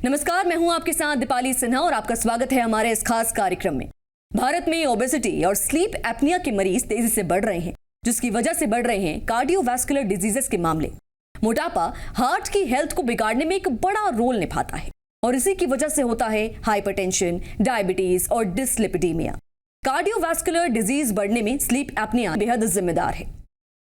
नमस्कार, मैं हूं आपके साथ दीपाली सिन्हा और आपका स्वागत है हमारे इस खास कार्यक्रम में। भारत में ओबेसिटी और स्लीप एपनिया के मरीज तेजी से बढ़ रहे हैं, जिसकी वजह से बढ़ रहे हैं कार्डियोवैस्कुलर डिजीजेस के मामले। मोटापा हार्ट की हेल्थ को बिगाड़ने में एक बड़ा रोल निभाता है और इसी की वजह से होता है हाइपरटेंशन, डायबिटीज और डिसलिपिडीमिया। कार्डियोवैस्कुलर डिजीज बढ़ने में स्लीप एपनिया बेहद जिम्मेदार है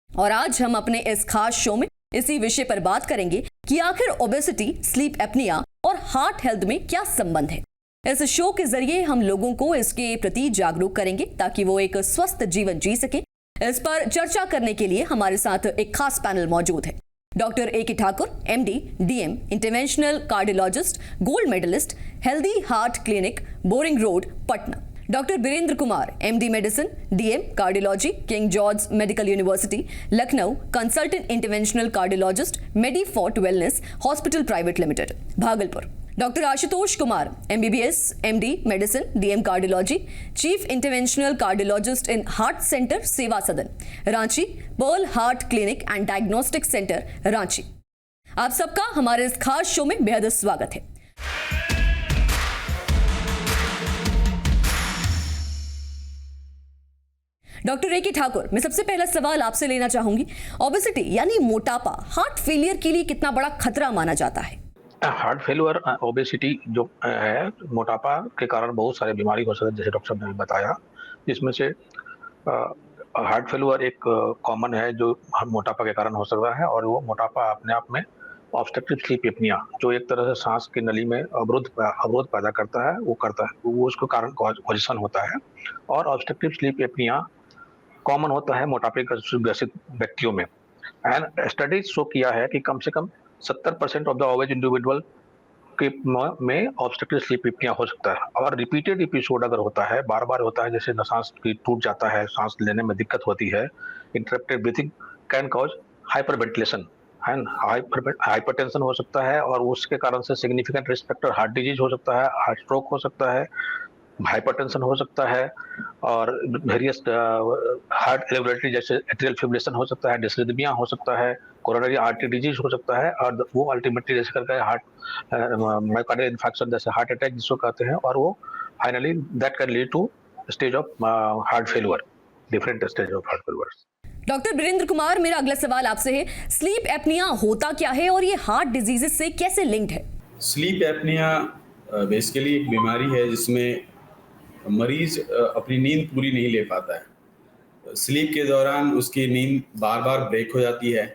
और आज हम अपने इस खास शो में इसी विषय पर बात करेंगे कि आखिर ओबेसिटी, स्लीप एपनिया और हार्ट हेल्थ में क्या संबंध है। इस शो के जरिए हम लोगों को इसके प्रति जागरूक करेंगे ताकि वो एक स्वस्थ जीवन जी सके। इस पर चर्चा करने के लिए हमारे साथ एक खास पैनल मौजूद है। Doctor A K Thakur, MD, DM, interventional cardiologist, gold medalist, healthy heart clinic, boring road, Patna. Doctor Birendra Kumar, MD medicine, DM cardiology, King George medical university, Lucknow, consultant interventional cardiologist, Medifort wellness hospital private limited, Bhagalpur. Doctor Ashutosh Kumar, MBBS, MD medicine, DM cardiology, chief interventional cardiologist in heart centre Seva Sadan, Ranchi, pearl heart clinic and diagnostic centre, Ranchi. आप सबका हमारे इस खास show में बेहद स्वागत है। Doctor A K Thakur, मैं सबसे पहला सवाल आपसे लेना चाहूंगी, ओबेसिटी यानी मोटापा हार्ट फेलियर के लिए कितना बड़ा खतरा माना जाता है? हार्ट फेल्यूर, ओबेसिटी जो है, मोटापा के कारण बहुत सारे बीमारी हो सकते हैं, जैसे डॉक्टर साहब ने बताया। जिसमें से हार्ट फेल्यूर एक कॉमन है जो मोटापा के कारण हो सकता है, और वो मोटापा अपने आप में ऑब्स्ट्रक्टिव स्लीप एपनिया, जो एक तरह से सांस की नली में अवरोध पैदा करता है, वो उसको कारण कॉजेशन होता है। और ऑब्स्ट्रक्टिव स्लीप एपनिया कॉमन होता है मोटापे ग्रसित व्यक्तियों में। एंड स्टडीज शो किया है कि कम से कम 70% ऑफ द ओबेज इंडिविजुअल के में ऑब्स्ट्रक्टिव स्लीप एपनिया हो सकता है। और रिपीटेड एपिसोड अगर होता है, बार बार होता है, जैसे सांस टूट जाता है, सांस लेने में दिक्कत होती है, interrupted breathing can cause hyperventilation and hypertension हो सकता है, और उसके कारण से significant risk factor heart disease हो सकता है, हार्ट स्ट्रोक हो सकता है, हाइपरटेंशन हो सकता है, और वेरियस हार्ट इरेगुलरिटी जैसे एट्रियल फिब्रिलेशन हो सकता है, डिसरिथमिया हो सकता है, कोरोनरी आर्टरी डिजीज हो सकता है, और वो अल्टीमेटली जैसे करके हार्ट मायोकार्डियल इन्फेक्शन जैसे हार्ट अटैक जिसको कहते हैं, और वो finally that can lead to stage of heart failure, different stage of heart failure. Doctor Birendra Kumar, मेरा अगला सवाल आपसे है, स्लीप एपनिया होता क्या है और ये हार्ट डिजीजेस से कैसे लिंक्ड है? स्लीप एपनिया बेसिकली एक बीमारी है जिसमें मरीज अपनी नींद पूरी नहीं ले पाता है। स्लीप के दौरान उसकी नींद बार बार ब्रेक हो जाती है।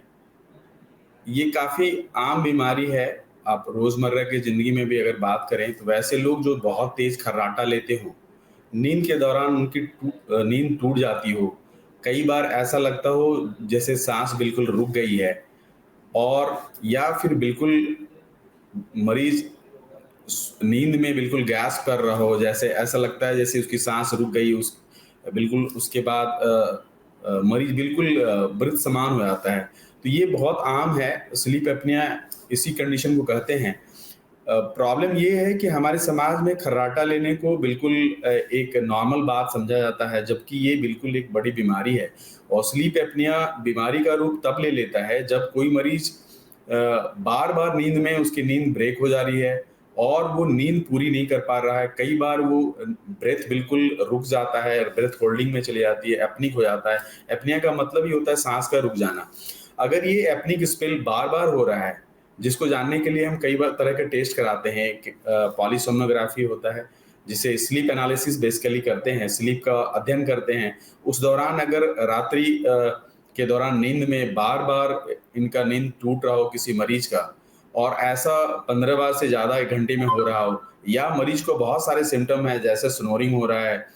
ये काफ़ी आम बीमारी है। आप रोज़मर्रा की ज़िंदगी में भी अगर बात करें तो वैसे लोग जो बहुत तेज़ खर्राटा लेते हो, नींद के दौरान उनकी नींद टूट जाती हो, कई बार ऐसा लगता हो जैसे सांस बिल्कुल रुक गई है, और या फिर बिल्कुल मरीज नींद में बिल्कुल गैस कर रहा हो, जैसे ऐसा लगता है जैसे उसकी सांस रुक गई, बिल्कुल उसके बाद मरीज बिल्कुल मृत समान हो जाता है। तो ये बहुत आम है, स्लीप एपनिया इसी कंडीशन को कहते हैं। प्रॉब्लम ये है कि हमारे समाज में खर्राटा लेने को बिल्कुल एक नॉर्मल बात समझा जाता है, जबकि ये बिल्कुल एक बड़ी बीमारी है। और स्लीप एपनिया बीमारी का रूप तब ले लेता है जब कोई मरीज बार बार नींद में उसकी नींद ब्रेक हो जा रही है और वो नींद पूरी नहीं कर पा रहा है। कई बार वो ब्रेथ बिल्कुल रुक जाता है, ब्रेथ होल्डिंग में चली जाती है, एपनिक हो जाता है। एपनिया का मतलब ही होता है सांस का रुक जाना। अगर ये एपनिक स्पेल बार बार हो रहा है, जिसको जानने के लिए हम कई बार तरह के टेस्ट कराते हैं, पॉलीसोनोग्राफी होता है जिसे स्लीप एनालिसिस बेसिकली करते हैं, स्लीप का अध्ययन करते हैं। उस दौरान अगर रात्रि के दौरान नींद में बार बार इनका नींद टूट रहा हो किसी मरीज का, और ऐसा 15 बार से ज़्यादा 1 घंटे में हो रहा हो, या मरीज को बहुत सारे सिम्टम है जैसे स्नोरिंग हो रहा है,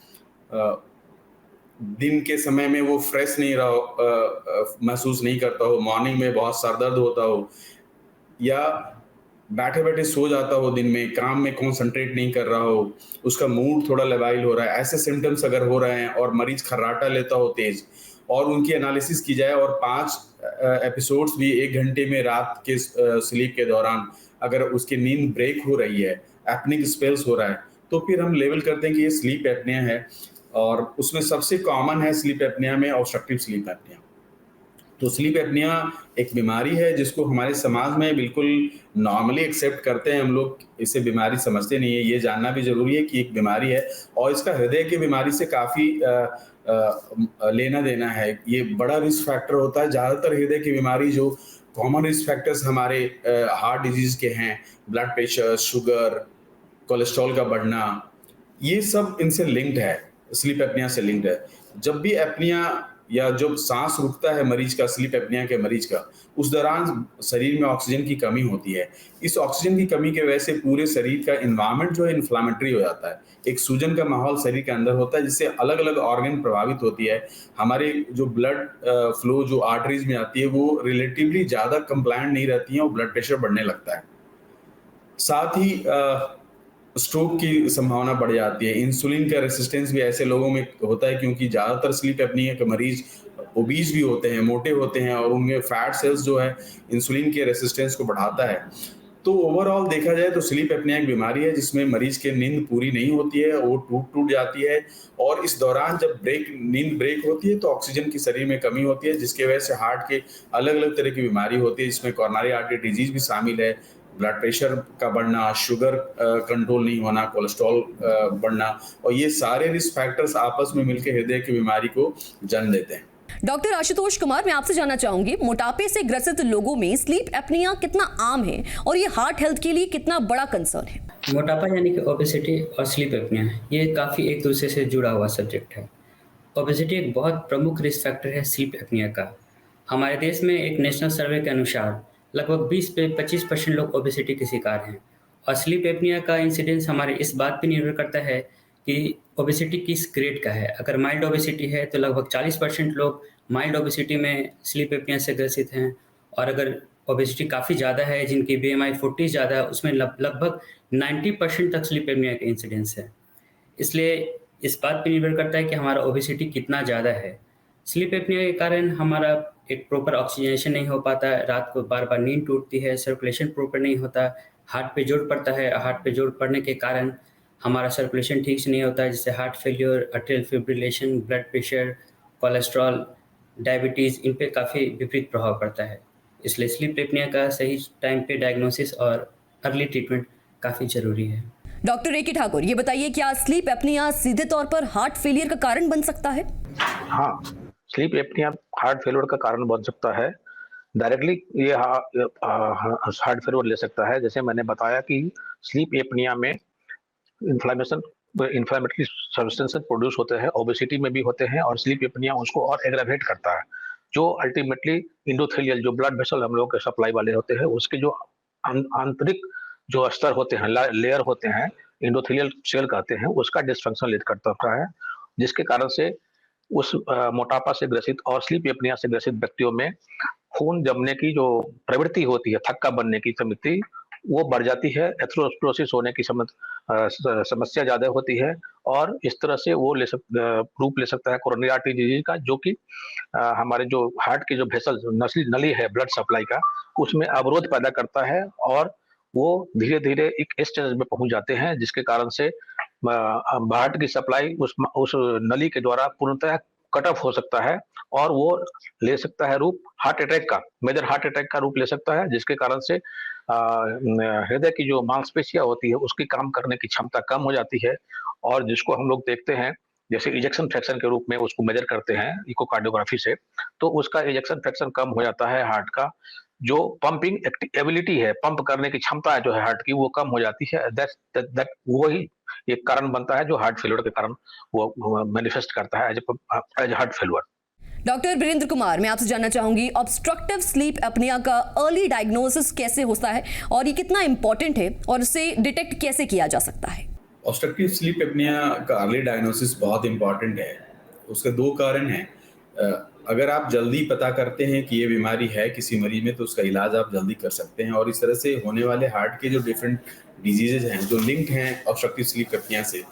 दिन के समय में वो फ्रेश नहीं रहा हो, महसूस नहीं करता हो, मॉर्निंग में बहुत सर दर्द होता हो, या बैठे बैठे सो जाता हो, दिन में काम में कॉन्सेंट्रेट नहीं कर रहा हो, उसका मूड थोड़ा लबाइल हो रहा है, ऐसे सिम्टम्स अगर हो रहे हैं और मरीज खर्राटा लेता हो तेज, और उनकी एनालिसिस की जाए और 5 एपिसोड्स भी 1 घंटे में रात के स्लीप के दौरान अगर उसकी नींद ब्रेक हो रही है, एपनिक स्पेल्स हो रहा है, तो फिर हम लेबल करते हैं कि ये स्लीप एपनिया है। और उसमें सबसे कॉमन है स्लीप एपनिया में ऑब्स्ट्रक्टिव स्लीप एपनिया। तो स्लीप एपनिया एक बीमारी है जिसको हमारे समाज में बिल्कुल नॉर्मली एक्सेप्ट करते हैं हम लोग, इसे बीमारी समझते नहीं है। ये जानना भी ज़रूरी है कि एक बीमारी है और इसका हृदय की बीमारी से काफ़ी लेना देना है। ये बड़ा रिस्क फैक्टर होता है। ज़्यादातर हृदय की बीमारी जो कॉमन रिस्क फैक्टर्स हमारे हार्ट डिजीज़ के हैं, ब्लड प्रेशर, शुगर, कोलेस्ट्रॉल का बढ़ना, ये सब इनसे लिंक्ड है, स्लीप एपनिया से लिंक्ड है। जब भी एपनिया या जब सांस रुकता है मरीज का, स्लीप एपनिया के मरीज का, उस दौरान शरीर में ऑक्सीजन की कमी होती है। इस ऑक्सीजन की कमी की वजह से पूरे शरीर का एनवायरनमेंट जो है इन्फ्लामेटरी हो जाता है। एक सूजन का माहौल शरीर के अंदर होता है जिससे अलग अलग ऑर्गन प्रभावित होती है। हमारे जो ब्लड फ्लो जो आर्टरीज में आती है वो रिलेटिवली ज़्यादा कंप्लायंट नहीं रहती हैं और ब्लड प्रेशर बढ़ने लगता है। साथ ही स्ट्रोक की संभावना बढ़ जाती है। इंसुलिन का रेसिस्टेंस भी ऐसे लोगों में होता है क्योंकि ज़्यादातर स्लीप एपनिया के मरीज ओबीज भी होते हैं, मोटे होते हैं और उनमें फैट सेल्स जो है इंसुलिन के रेसिस्टेंस को बढ़ाता है। तो ओवरऑल देखा जाए तो स्लीप एपनिया एक बीमारी है जिसमें मरीज की नींद पूरी नहीं होती है, वो टूट जाती है और इस दौरान जब नींद ब्रेक होती है तो ऑक्सीजन की शरीर में कमी होती है जिसकी वजह से हार्ट के अलग अलग तरह की बीमारी होती है जिसमें कोरोनरी आर्टरी डिजीज भी शामिल है, ब्लड प्रेशर का बढ़ना, शुगर कंट्रोल नहीं होना, कोलेस्ट्रॉल बढ़ना, और ये सारे रिस्क फैक्टर्स आपस में मिलकर हृदय की बीमारी को जन्म देते हैं। डॉक्टर आशुतोष कुमार, मैं आपसे जानना चाहूंगी, मोटापे से ग्रसित लोगों में स्लीप एपनिया कितना आम है और ये हार्ट हेल्थ के लिए कितना बड़ा कंसर्न है? मोटापा यानी कि ओबेसिटी और स्लीप एपनिया ये काफ़ी एक दूसरे से जुड़ा हुआ सब्जेक्ट है। ओबेसिटी एक बहुत प्रमुख रिस्क फैक्टर है स्लीप एपनिया का। हमारे देश में एक नेशनल सर्वे के अनुसार लगभग 20 से 25% लोग ओबेसिटी के शिकार हैं और स्लीप एपनिया का इंसिडेंस हमारे इस बात पर निर्भर करता है कि ओबेसिटी किस ग्रेड का है। अगर माइल्ड ओबेसिटी है तो लगभग 40% लोग माइल्ड ओबेसिटी में स्लीप एपनिया से ग्रसित हैं और अगर ओबेसिटी काफ़ी ज़्यादा है, जिनकी BMI 40 ज़्यादा है, उसमें लगभग 90% तक स्लीप एपनिया का इंसिडेंस है। इसलिए इस बात पर निर्भर करता है कि हमारा ओबेसिटी कितना ज़्यादा है। स्लीप एपनिया के कारण हमारा एक प्रॉपर ऑक्सीजनेशन नहीं हो पाता, रात को बार बार नींद टूटती है, सर्कुलेशन प्रॉपर नहीं होता, हार्ट पे जोर पड़ता है, हार्ट पे जोर पड़ने के कारण हमारा सर्कुलेशन ठीक से नहीं होता है, जिससे heart failure, arterial fibrillation, blood pressure, cholesterol, diabetes, इन पे काफ़ी विपरीत प्रभाव पड़ता है। इसलिए स्लीप एपनिया का सही टाइम पे डायग्नोसिस और अर्ली ट्रीटमेंट काफ़ी ज़रूरी है। डॉक्टर रेकी ठाकुर, ये बताइए, क्या स्लीप एपनिया सीधे तौर पर हार्ट फेलियर का कारण बन सकता है? हाँ, स्लीप एपनिया हार्ट फेलियर का कारण बन सकता है। डायरेक्टली ये हार्ट फेलियर ले सकता है। जैसे मैंने बताया कि स्लीप एपनिया में इन्फ्लेमेटरी सब्सटेंसेस प्रोड्यूस होते हैं, ओबेसिटी में भी होते हैं और स्लीप एपनिया उसको और एग्रावेट करता है, जो अल्टीमेटली इंडोथेलियल जो ब्लड वेसल हम लोग के सप्लाई वाले होते हैं उसके जो आंतरिक जो स्तर होते हैं, लेयर होते हैं, इंडोथेलियल सेल कहते हैं, उसका डिसफंक्शन लीड करता है, जिसके कारण से उस मोटापा से ग्रसित और स्लीप एपनिया से ग्रसित व्यक्तियों में खून जमने की जो प्रवृत्ति होती है, थक्का बनने की प्रवृत्ति, वो बढ़ जाती है। एथेरोस्क्लेरोसिस होने की समस्या ज्यादा होती है और इस तरह से वो रूप ले सकता है कोरोनरी आर्टरी डिजीज का, जो कि हमारे जो हार्ट के जो वेसल नली है ब्लड सप्लाई का, उसमें अवरोध पैदा करता है और वो धीरे धीरे एक स्टेज में पहुंच जाते हैं जिसके कारण से हार्ट की सप्लाई उस नली के द्वारा पूर्णतः कट ऑफ हो सकता है और वो ले सकता है रूप हार्ट अटैक का, मेजर हार्ट अटैक का रूप ले सकता है, जिसके कारण से हृदय की जो मांसपेशियां होती है उसकी काम करने की क्षमता कम हो जाती है और जिसको हम लोग देखते हैं जैसे इजेक्शन फ्रैक्शन के रूप में उसको मेजर करते हैं इकोकार्डियोग्राफी से, तो उसका इजेक्शन फ्रैक्शन कम हो जाता है, हार्ट का जो पंपिंग एबिलिटी है, पंप करने की क्षमता है जो है हार्ट की, वो कम हो जाती है। दैट वही एक कारण बनता है जो हार्ट फेलियर के कारण वो मैनिफेस्ट करता है as heart failure. Doctor Virendra Kumar, मैं आपसे जानना चाहूंगी, ऑब्स्ट्रक्टिव स्लीप एपनिया का अर्ली डायग्नोसिस कैसे होता है और ये कितना इंपॉर्टेंट है और इसे डिटेक्ट कैसे किया जा सकता है? ऑब्स्ट्रक्टिव स्लीप एपनिया का अर्ली डायग्नोसिस बहुत इंपॉर्टेंट है। उसके दो कारण हैं। अगर आप जल्दी पता करते हैं कि ये बीमारी है किसी मरीज में तो उसका इलाज आप जल्दी कर सकते हैं और इस तरह से होने वाले हार्ट के जो डिफरेंट डिजीजेज हैं जो लिंक हैं ऑब्स्ट्रक्टिव स्लीप एपनिया से,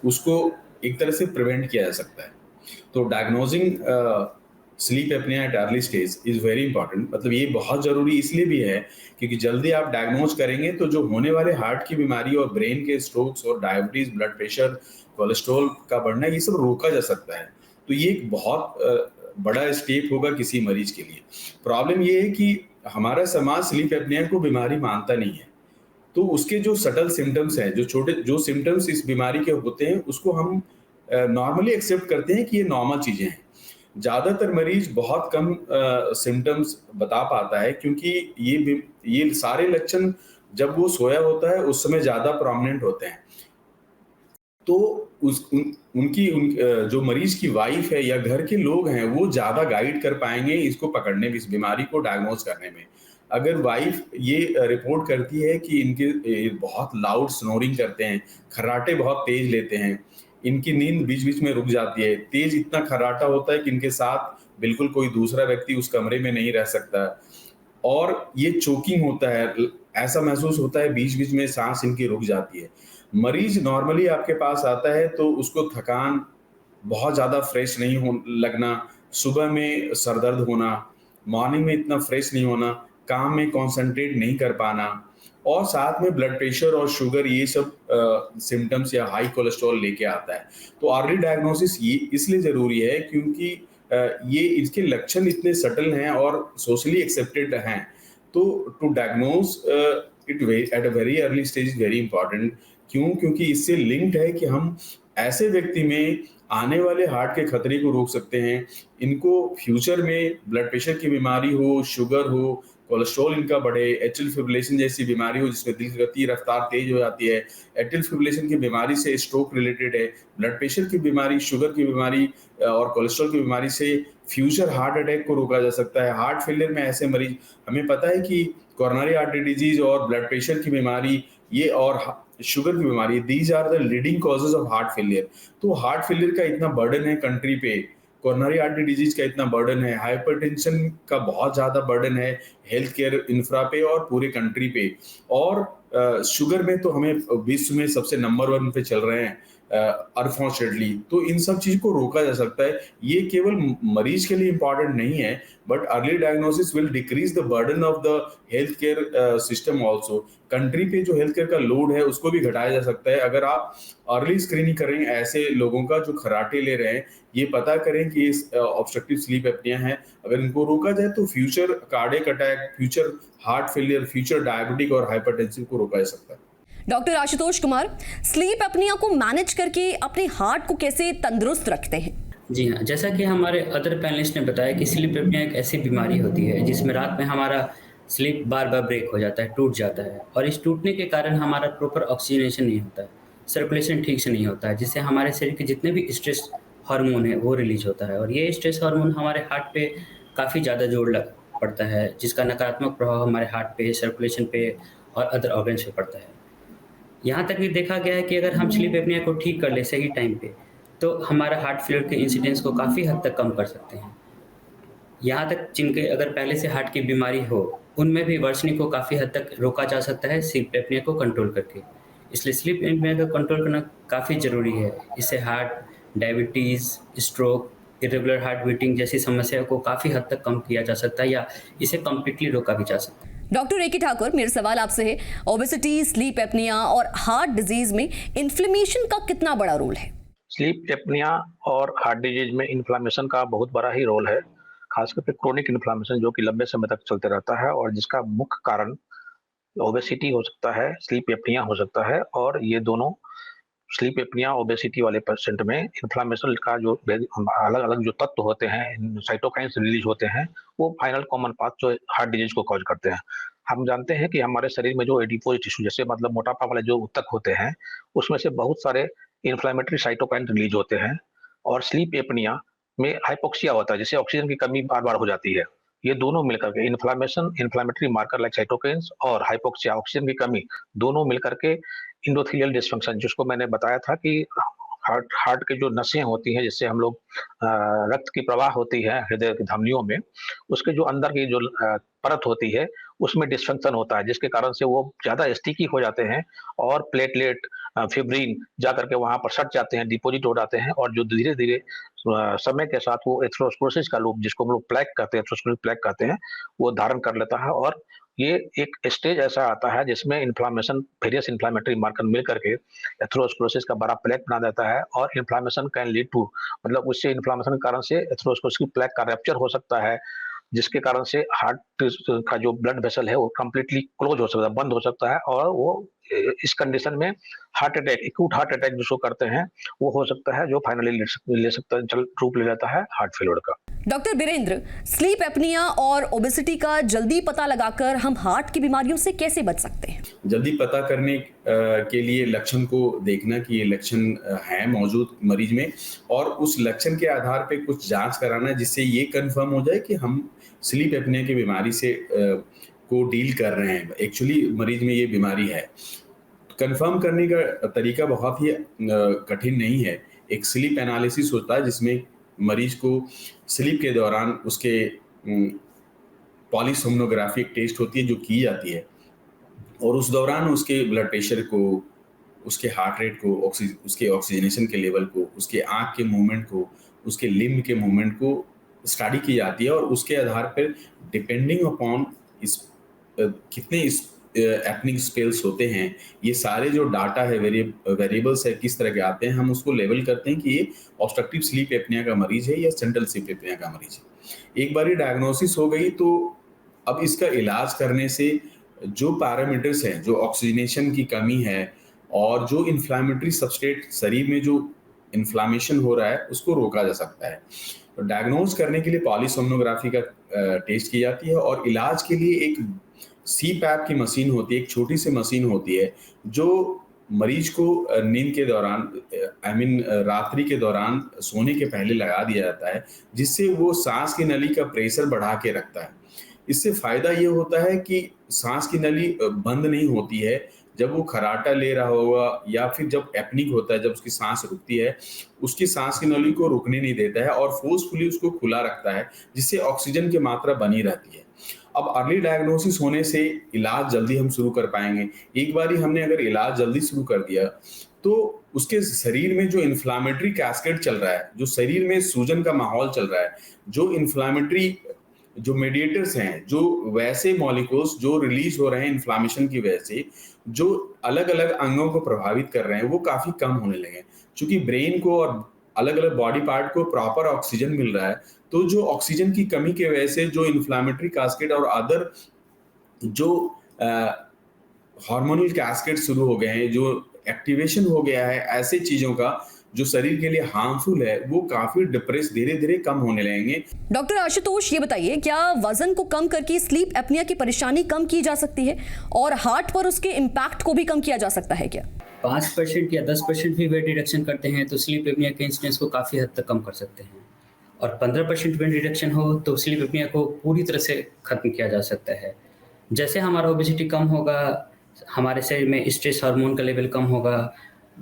उसको एक तरह से प्रिवेंट किया जा सकता है। तो diagnosing sleep apnoea at early stage is very important. मतलब ये बहुत ज़रूरी इसलिए भी है क्योंकि जल्दी आप डायग्नोज करेंगे तो जो होने वाले हार्ट की बीमारी और ब्रेन के स्ट्रोक्स और डायबिटीज़, ब्लड प्रेशर, कोलेस्ट्रॉल का बढ़ना, ये सब रोका जा सकता है। तो ये एक बहुत बड़ा स्टेप होगा किसी मरीज के लिए। प्रॉब्लम ये है कि हमारा समाज स्लीप एपनिया को बीमारी मानता नहीं है। तो उसके जो सटल सिम्टम्स हैं, जो सिम्टम्स इस बीमारी के होते हैं, उसको हम नॉर्मली एक्सेप्ट करते हैं कि ये नॉर्मल चीज़ें हैं। ज़्यादातर मरीज बहुत कम सिम्टम्स बता पाता है, क्योंकि ये सारे लक्षण जब वो सोया होता है उस समय ज़्यादा प्रोमिनेंट होते हैं। तो जो मरीज की वाइफ है या घर के लोग हैं, वो ज़्यादा गाइड कर पाएंगे इसको पकड़ने में, इस बीमारी को डायग्नोज करने में। अगर वाइफ ये रिपोर्ट करती है कि इनके बहुत लाउड स्नोरिंग करते हैं, खर्राटे बहुत तेज लेते हैं, इनकी नींद बीच बीच में रुक जाती है, तेज इतना खर्राटा होता है कि इनके साथ बिल्कुल कोई दूसरा व्यक्ति उस कमरे में नहीं रह सकता, और ये चोकिंग होता है, ऐसा महसूस होता है बीच बीच में सांस इनकी रुक जाती है। मरीज नॉर्मली आपके पास आता है तो उसको थकान, बहुत ज़्यादा फ्रेश नहीं हो लगना, सुबह में सरदर्द होना, मॉर्निंग में इतना फ्रेश नहीं होना, काम में कंसंट्रेट नहीं कर पाना, और साथ में ब्लड प्रेशर और शुगर, ये सब सिम्टम्स या हाई कोलेस्ट्रॉल लेके आता है। तो अर्ली डायग्नोसिस ये इसलिए ज़रूरी है क्योंकि ये इसके लक्षण इतने सटल हैं और सोशली एक्सेप्टेड हैं। तो to diagnose it at a very early stage is very important. क्यों? क्योंकि इससे लिंक्ड है कि हम ऐसे व्यक्ति में आने वाले हार्ट के खतरे को रोक सकते हैं। इनको फ्यूचर में ब्लड प्रेशर की बीमारी हो, शुगर हो, कोलेस्ट्रॉल इनका बढ़े, एट्रियल फिब्रिलेशन जैसी बीमारी हो जिसमें दिल की गति रफ्तार तेज हो जाती है, एट्रियल फिब्रिलेशन की बीमारी से स्ट्रोक रिलेटेड है, ब्लड प्रेशर की बीमारी, शुगर की बीमारी और कोलेस्ट्रॉल की बीमारी से फ्यूचर हार्ट अटैक को रोका जा सकता है। हार्ट फेलियर में ऐसे मरीज, हमें पता है कि कोरोनरी आर्टरी डिजीज और ब्लड प्रेशर की बीमारी ये और शुगर की बीमारी, these are the leading causes of heart failure. तो हार्ट फेलियर का इतना बर्डन है कंट्री पे, कोरोनरी आर्टरी डिजीज का इतना बर्डन है, हाइपरटेंशन का बहुत ज़्यादा बर्डन है हेल्थ केयर इंफ्रा पे और पूरे कंट्री पे, और शुगर में तो हमें विश्व में सबसे नंबर 1 पे चल रहे हैं अनफॉर्चुनेटली। तो इन सब चीज को रोका जा सकता है। ये केवल मरीज के लिए इंपॉर्टेंट नहीं है, but early diagnosis will decrease the burden of the health care system also. Country पे जो हेल्थ केयर का लोड है उसको भी घटाया जा सकता है अगर आप अर्ली स्क्रीनिंग करें ऐसे लोगों का जो खर्राटे ले रहे हैं, ये पता करें कि इस ऑब्स्ट्रक्टिव स्लीप एपनिया है। अगर इनको रोका जाए तो future cardiac attack, future heart failure, future diabetic और हाइपरटेंसिव को रोका जा सकता है। Doctor Ashutosh Kumar, sleep apnoea को मैनेज करके अपने हार्ट को कैसे तंदुरुस्त रखते हैं? जी हाँ, जैसा कि हमारे अदर पैनलिस्ट ने बताया कि स्लीप एपनिया एक ऐसी बीमारी होती है जिसमें रात में हमारा स्लीप बार बार ब्रेक हो जाता है, टूट जाता है, और इस टूटने के कारण हमारा प्रॉपर ऑक्सीजनेशन नहीं होता है, सर्कुलेशन ठीक से नहीं होता है, जिससे हमारे शरीर के जितने भी स्ट्रेस हार्मोन है वो रिलीज होता है, और ये स्ट्रेस हार्मोन हमारे हार्ट पे काफ़ी ज़्यादा जोर लग पड़ता है, जिसका नकारात्मक प्रभाव हमारे हार्ट पे, सर्कुलेशन पे और अदर ऑर्गन्स पे पड़ता है। यहाँ तक भी देखा गया है कि अगर हम स्लीप एपनिया को ठीक कर ले सही टाइम पे, तो हमारा हार्ट फेलियर के इंसिडेंस को काफ़ी हद तक कम कर सकते हैं। यहाँ तक जिनके अगर पहले से हार्ट की बीमारी हो, उनमें भी वर्षनी को काफ़ी हद तक रोका जा सकता है स्लीप एपनिया को कंट्रोल करके। इसलिए स्लीप एपनिया को कंट्रोल करना काफ़ी ज़रूरी है। इससे heart, diabetes, stroke, irregular heart beating जैसी समस्याओं को काफ़ी हद तक कम किया जा सकता है, या इसे कम्प्लीटली रोका भी जा सकता है। डॉक्टर ए के ठाकुर, मेरा सवाल आपसे है, ओबेसिटी, स्लीप एपनिया और हार्ट डिजीज में इन्फ्लेमेशन का कितना बड़ा रोल है? स्लीप एपनिया और हार्ट डिजीज में इन्फ्लामेशन का बहुत बड़ा ही रोल है, खासकर पे क्रोनिक इन्फ्लामेशन जो कि लंबे समय तक चलते रहता है, और जिसका मुख्य कारण ओबेसिटी हो सकता है, स्लीप एपनिया हो सकता है। और ये दोनों, स्लीप एपनिया, ओबेसिटी वाले पेशेंट में इन्फ्लामेशन का जो अलग अलग जो तत्व होते हैं, साइटोकाइंस रिलीज होते हैं, वो फाइनल कॉमन पाथ जो हार्ट डिजीज को कॉज करते हैं। हम जानते हैं कि हमारे शरीर में जो एडिपोज टिश्यू, जैसे मतलब मोटापा वाले जो ऊतक होते हैं, उसमें से बहुत सारे इन्फ्लामेटरी साइटोकाइन रिलीज होते हैं। और स्लीप एपनिया में हाइपोक्सिया होता है, जिससे ऑक्सीजन की कमी बार बार हो जाती है। ये दोनों मिलकर के inflammation, inflammatory marker like cytokines, और हाइपोक्सिया, ऑक्सीजन की कमी, दोनों मिलकर के इंडोथेलियल डिस्फंक्शन, जिसको मैंने बताया था कि हार्ट के जो नसें होती हैं, जिससे हम लोग रक्त की प्रवाह होती है हृदय की धमनियों में, उसके जो अंदर की जो परत होती है उसमें डिस्फंक्शन होता है, जिसके कारण से वो ज़्यादा स्टिकी हो जाते हैं, और प्लेटलेट, फिब्रिन जा करके वहां पर सट जाते हैं, डिपोजिट हो जाते हैं, और जो धीरे धीरे समय के साथ वो एथेरोस्क्लेरोसिस का लूप, जिसको हम लोग प्लेक कहते हैं, एथेरोस्क्लेरोसिस प्लेक कहते हैं, वो धारण कर लेता है। और ये एक स्टेज ऐसा आता है जिसमें इन्फ्लामेशन, वेरियस इन्फ्लामेटरी मार्कर मिल करके एथेरोस्क्लेरोसिस का बड़ा प्लेक बना देता है, और इन्फ्लामेशन कैन लीड टू, मतलब उससे इन्फ्लामेशन के कारण से एथेरोस्क्लेरोसिस की प्लेक का रैप्चर हो सकता है, जिसके कारण से हार्ट का जो ब्लड वेसल है वो कंप्लीटली क्लोज हो सकता है, बंद हो सकता है, और वो इस कंडीशन में heart attack, acute heart attack जिसको करते हैं, वो हो सकता है, जो फाइनली ले सकता है, रूप ले लेता है हार्ट फेलियर का। डॉक्टर बीरेंद्र, स्लीप एपनिया और ओबेसिटी का जल्दी पता लगाकर हम हार्ट की बीमारियों से कैसे बच सकते हैं? जल्दी पता करने के लिए लक्षण को देखना कि ये लक्षण है मौजूद मरीज में, और उस लक्षण के आधार पे कुछ जांच कराना, जिससे ये कंफर्म हो जाए कि हम स्लीप एपनिया की बीमारी से को डील कर रहे हैं, एक्चुअली मरीज में ये बीमारी है। कंफर्म करने का तरीका बहुत ही कठिन नहीं है। एक स्लीप एनालिसिस होता है जिसमें मरीज को स्लीप के दौरान उसके पॉलीसोमनोग्राफी टेस्ट होती है जो की जाती है, और उस दौरान उसके ब्लड प्रेशर को, उसके हार्ट रेट को, उसके ऑक्सीजनेशन के लेवल को, उसके आँख के मूवमेंट को, उसके लिम्ब के मूवमेंट को स्टडी की जाती है, और उसके आधार पर डिपेंडिंग अपॉन कितने एपनिक स्पेल्स होते हैं, ये सारे जो डाटा है, वेरिएबल्स है, किस तरह के आते हैं, हम उसको लेवल करते हैं कि ये ऑब्स्ट्रक्टिव स्लीप एपनिया का मरीज है या सेंट्रल स्लीप एपनिया का मरीज है। एक बार ये डायग्नोसिस हो गई तो अब इसका इलाज करने से जो पैरामीटर्स हैं, जो ऑक्सीजनेशन की कमी है और जो इन्फ्लामेटरी सबस्ट्रेट शरीर में जो इन्फ्लामेशन हो रहा है उसको रोका जा सकता है। तो डायग्नोज करने के लिए पॉलीसोमनोग्राफी का टेस्ट की जाती है, और इलाज के लिए एक CPAP की मशीन होती है, एक छोटी सी मशीन होती है जो मरीज को नींद के दौरान, रात्रि के दौरान सोने के पहले लगा दिया जाता है, जिससे वो सांस की नली का प्रेशर बढ़ा के रखता है। इससे फायदा ये होता है कि सांस की नली बंद नहीं होती है जब वो खराटा ले रहा होगा, या फिर जब एपनिक होता है, जब उसकी सांस रुकती है, उसकी सांस की नली को रुकने नहीं देता है और फोर्सफुली उसको खुला रखता है, जिससे ऑक्सीजन की मात्रा बनी रहती है। अब अर्ली डायग्नोसिस होने से इलाज जल्दी हम शुरू कर पाएंगे। एक बार ही हमने अगर इलाज जल्दी शुरू कर दिया तो उसके शरीर में जो इन्फ्लामेटरी कैस्केड चल रहा है, जो शरीर में सूजन का माहौल चल रहा है, जो इन्फ्लामेटरी जो मेडिएटर्स हैं, जो वैसे मॉलिक्यूल्स जो रिलीज हो रहे हैं इन्फ्लामेशन की वजह से, जो अलग अलग अंगों को प्रभावित कर रहे हैं, वो काफी कम होने लगे। चूंकि ब्रेन को और अलग अलग बॉडी पार्ट को प्रॉपर ऑक्सीजन मिल रहा है, तो जो ऑक्सीजन की कमी की वजह से जो इन्फ्लामेटरी कैस्केड और अदर जो हार्मोनल कैस्केड शुरू हो गए हैं, जो एक्टिवेशन हो गया है ऐसे चीजों का जो शरीर के लिए हार्मफुल है, वो काफी डिप्रेस धीरे धीरे कम होने लगेंगे। डॉक्टर आशुतोष, ये बताइए, क्या वजन को कम करके स्लीप एपनिया की परेशानी कम की जा सकती है, और हार्ट पर उसके इम्पैक्ट को भी कम किया जा सकता है क्या? 5% या 10% भी वेट रिडक्शन करते हैं तो स्लीप एपनिया के इंसिडेंस को काफ़ी हद तक कम कर सकते हैं, और 15% वेट रिडक्शन हो तो स्लीप एपनिया को पूरी तरह से खत्म किया जा सकता है। जैसे हमारा ओबेसिटी कम होगा, हमारे शरीर में स्ट्रेस हार्मोन का लेवल कम होगा,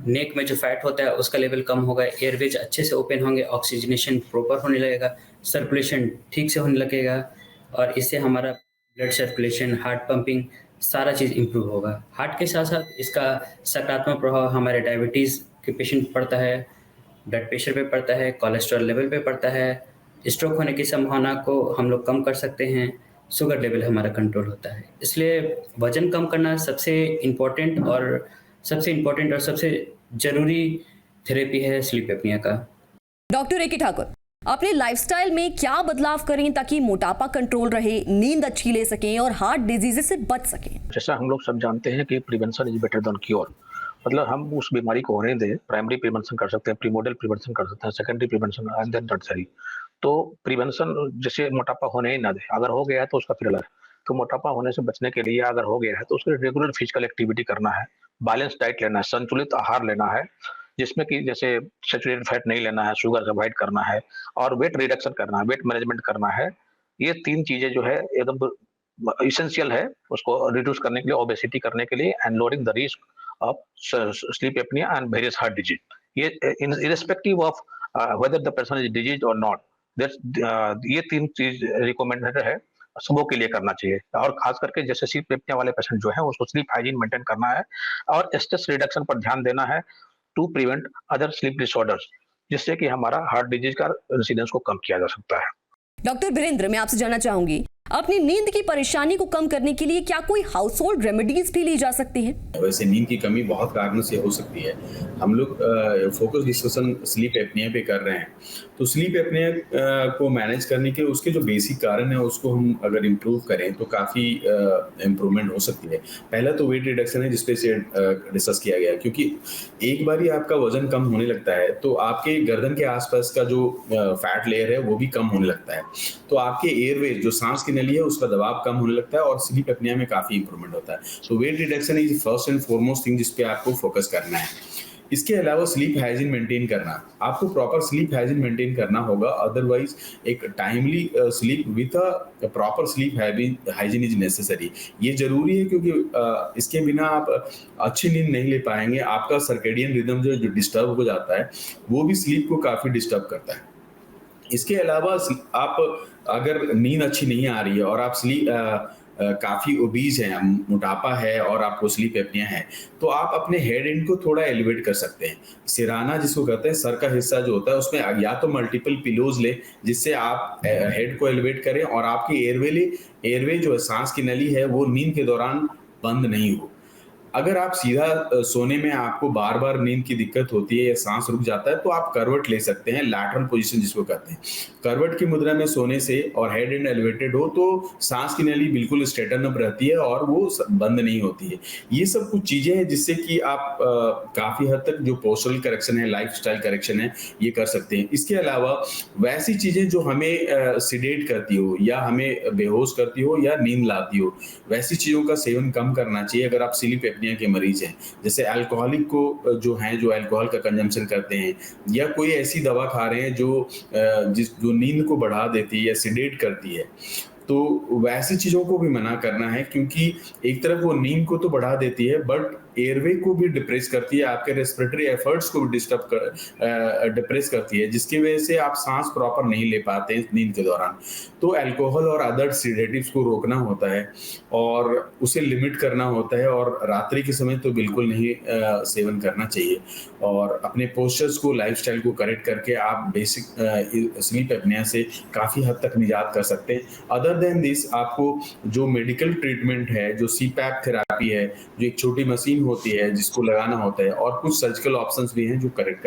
नेक में जो फैट होता है उसका लेवल कम होगा, एयरवेज अच्छे से ओपन होंगे, ऑक्सीजनेशन प्रॉपर होने लगेगा, सर्कुलेशन ठीक से होने लगेगा, और इससे हमारा ब्लड सर्कुलेशन, हार्ट पंपिंग, सारा चीज़ इम्प्रूव होगा। हार्ट के साथ साथ इसका सकारात्मक प्रभाव हमारे डायबिटीज़ के पेशेंट पड़ता है, ब्लड प्रेशर पे पड़ता है, कोलेस्ट्रॉल लेवल पे पड़ता है, स्ट्रोक होने की संभावना को हम लोग कम कर सकते हैं, शुगर लेवल हमारा कंट्रोल होता है। इसलिए वज़न कम करना सबसे इम्पोर्टेंट और सबसे ज़रूरी थेरेपी है स्लीप एपनिया का। डॉक्टर ए के ठाकुर, अपने लाइफस्टाइल में क्या बदलाव करें ताकि मोटापा कंट्रोल रहे, नींद अच्छी ले सकें और हार्ट डिजीजेस से बच सकें? जैसा हम लोग सब जानते हैं कि prevention is better than cure, मतलब हम उस बीमारी को होने दें। प्राइमरी प्रिवेंशन कर सकते हैं, प्रीमोडियल प्रिवेंशन कर सकते हैं, secondary prevention and then tertiary. तो प्रिवेंशन जैसे मोटापा होने ही ना दे, अगर हो गया है तो उसका फिर अलग। तो मोटापा होने से बचने के लिए अगर हो गया है तो उसके रेगुलर फिजिकल एक्टिविटी करना है, बैलेंस डाइट लेना है, संतुलित आहार लेना है, जिसमें कि जैसे सैचुरेटेड फैट नहीं लेना है, शुगर से अवॉइड करना है, और वेट रिडक्शन करना है, वेट मैनेजमेंट करना है। ये 3 चीजें जो है एकदम इसेंशियल है उसको रिड्यूस करने के लिए, ओबेसिटी करने के लिए, and lowering the risk of sleep apnea and various heart disease. ये irrespective of whether the person is diseased or not, ये 3 चीज रिकमेंडेड है सुबह के लिए करना चाहिए, और खास करके जैसे स्लीप एप्निया वाले पेशेंट जो है उसको स्लीप हाइजीन मेंटेन करना है और स्ट्रेस रिडक्शन पर ध्यान देना है to prevent other sleep disorders, जिससे कि हमारा हार्ट डिजीज का इंसिडेंस को कम किया जा सकता है। डॉक्टर वीरेंद्र, मैं आपसे जानना चाहूंगी, अपनी नींद की परेशानी को कम करने के लिए क्या कोई हाउस होल्ड रेमेडीज भी ली जा सकती हैं? वैसे नींद की कमी बहुत कारणों से हो सकती है। हम लोग फोकस डिस्कशन स्लीप एप्निया पे कर रहे हैं, तो स्लीप एप्निया को मैनेज करने के उसके जो बेसिक कारण है उसको हम अगर इम्प्रूव करें तो काफ़ी इम्प्रूवमैंट हो सकती है। पहला तो वेट रिडक्शन है, जिसपे से डिस्कस किया गया, क्योंकि एक बार ही आपका वजन कम होने लगता है तो आपके गर्दन के आसपास का जो फैट लेयर है वो भी कम होने लगता है, तो आपके एयरवेज जो सांस की नली है उसका दबाव कम होने लगता है और स्लीप एप्निया में काफ़ी इंप्रूवमेंट होता है। तो weight reduction is first and foremost thing जिस पे आपको फोकस करना है। इसके अलावा स्लीप हाइजीन मेंटेन करना, आपको प्रॉपर स्लीप हाइजीन मेंटेन करना होगा, अदरवाइज एक timely sleep with a proper sleep hygiene is necessary. ये जरूरी है क्योंकि इसके बिना आप अच्छी नींद नहीं ले पाएंगे। आपका सर्केडियन रिदम जो डिस्टर्ब हो जाता है वो भी स्लीप को काफ़ी डिस्टर्ब करता है। इसके अलावा आप अगर नींद अच्छी नहीं आ रही है और आप काफ़ी ओबीज हैं, मोटापा है और आपको स्लीप एप्निया है, तो आप अपने हेड एंड को थोड़ा एलिवेट कर सकते हैं। सिराना जिसको कहते हैं, सर का हिस्सा जो होता है उसमें या तो मल्टीपल पिलोज ले जिससे आप हेड को एलिवेट करें और आपकी एयरवे जो है सांस की नली है वो नींद के दौरान बंद नहीं हो। अगर आप सीधा सोने में आपको बार बार नींद की दिक्कत होती है या सांस रुक जाता है तो आप करवट ले सकते हैं, लैटरल पोजीशन जिसको कहते हैं। करवट की मुद्रा में सोने से और हेड एंड एलिवेटेड हो तो सांस की नली बिल्कुल स्ट्रेटन अप रहती है और वो बंद नहीं होती है। ये सब कुछ चीजें हैं जिससे कि आप काफी हद तक जो पोस्चरल करेक्शन है, लाइफस्टाइल करेक्शन है, ये कर सकते हैं। इसके अलावा वैसी चीजें जो हमें सिडेट करती हो या हमें बेहोश करती हो या नींद लाती हो, वैसी चीजों का सेवन कम करना चाहिए अगर आप स्लीप एप्निया के मरीज हैं। जैसे अल्कोहलिक को जो अल्कोहल का कंजम्पशन करते हैं या कोई ऐसी दवा खा रहे हैं जो नींद को बढ़ा देती है या सिडेट करती है, तो वैसी चीजों को भी मना करना है, क्योंकि एक तरफ वो नींद को तो बढ़ा देती है बट एयरवे को भी डिप्रेस करती है, आपके रेस्पिरेटरी एफर्ट्स को भी डिप्रेस करती है, जिसकी वजह से आप सांस प्रॉपर नहीं ले पाते नींद के दौरान। तो अल्कोहल और अदर सिडेटिव्स को रोकना होता है और उसे लिमिट करना होता है और रात्रि के समय तो बिल्कुल नहीं सेवन करना चाहिए। और अपने पोस्चर्स को, लाइफस्टाइल को करेक्ट करके आप बेसिक स्लीप एप्निया से काफ़ी हद तक निजात कर सकते हैं। अदर देन दिस, आपको जो मेडिकल ट्रीटमेंट है, जो सीपैप थेरापी है, जो एक छोटी मशीन होती है जिसको लगाना होता है, और कुछ सर्जिकल ऑप्शंस भी हैं जो करेक्ट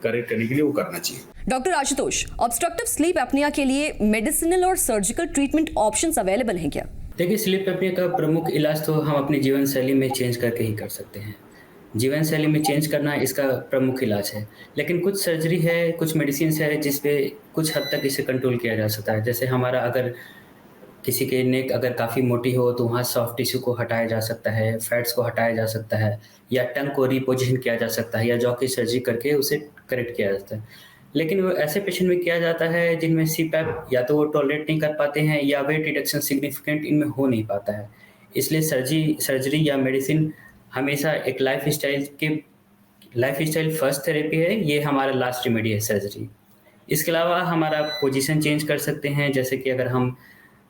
करने के लिए वो करना चाहिए। Doctor Ashutosh, obstructive sleep apnoea के लिए मेडिसिनल और सर्जिकल ट्रीटमेंट ऑप्शंस अवेलेबल हैं क्या? देखिए, स्लीप एप्निया का प्रमुख इलाज तो हम अपनी जीवन शैली में चेंज करके ही कर सकते हैं। जीवन शैली में चेंज करना इसका प्रमुख इलाज है, लेकिन कुछ सर्जरी है, कुछ मेडिसिन है जिस पे कुछ हद तक इसे कंट्रोल किया जा सकता है। जैसे हमारा अगर किसी के नेक अगर काफ़ी मोटी हो तो वहाँ सॉफ्ट टिश्यू को हटाया जा सकता है, फैट्स को हटाया जा सकता है, या टंग को रिपोजिशन किया जा सकता है, या जॉ की सर्जरी करके उसे करेक्ट किया जाता है। लेकिन वो ऐसे पेशेंट में किया जाता है जिनमें सीपैप या तो वो टॉलरेट नहीं कर पाते हैं या वेट रिडक्शन सिग्निफिकेंट इनमें हो नहीं पाता है। इसलिए सर्जरी या मेडिसिन हमेशा एक लाइफस्टाइल फर्स्ट थेरेपी है, ये हमारा लास्ट रेमेडी है सर्जरी। इसके अलावा हमारा पोजीशन चेंज कर सकते हैं, जैसे कि अगर हम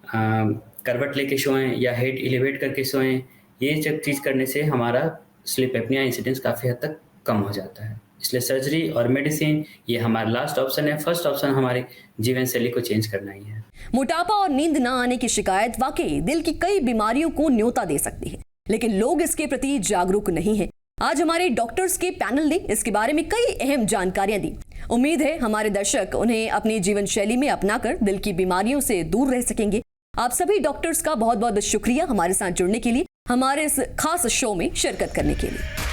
करवट लेके सोएं या हेड एलिवेट करके सोएं, ये सब चीज़ करने से हमारा स्लीप एप्निया इंसिडेंस काफ़ी हद तक कम हो जाता है। इसलिए सर्जरी और मेडिसिन ये हमारा लास्ट ऑप्शन है। फर्स्ट ऑप्शन हमारे जीवन शैली को चेंज करना ही है। मोटापा और नींद न आने की शिकायत वाकई दिल की कई बीमारियों को न्योता दे सकती है, लेकिन लोग इसके प्रति जागरूक नहीं हैं। आज हमारे डॉक्टर्स के पैनल ने इसके बारे में कई अहम जानकारियां दी। उम्मीद है हमारे दर्शक उन्हें अपनी जीवन शैली में अपनाकर दिल की बीमारियों से दूर रह सकेंगे। आप सभी डॉक्टर्स का बहुत बहुत शुक्रिया हमारे साथ जुड़ने के लिए, हमारे इस खास शो में शिरकत करने के लिए।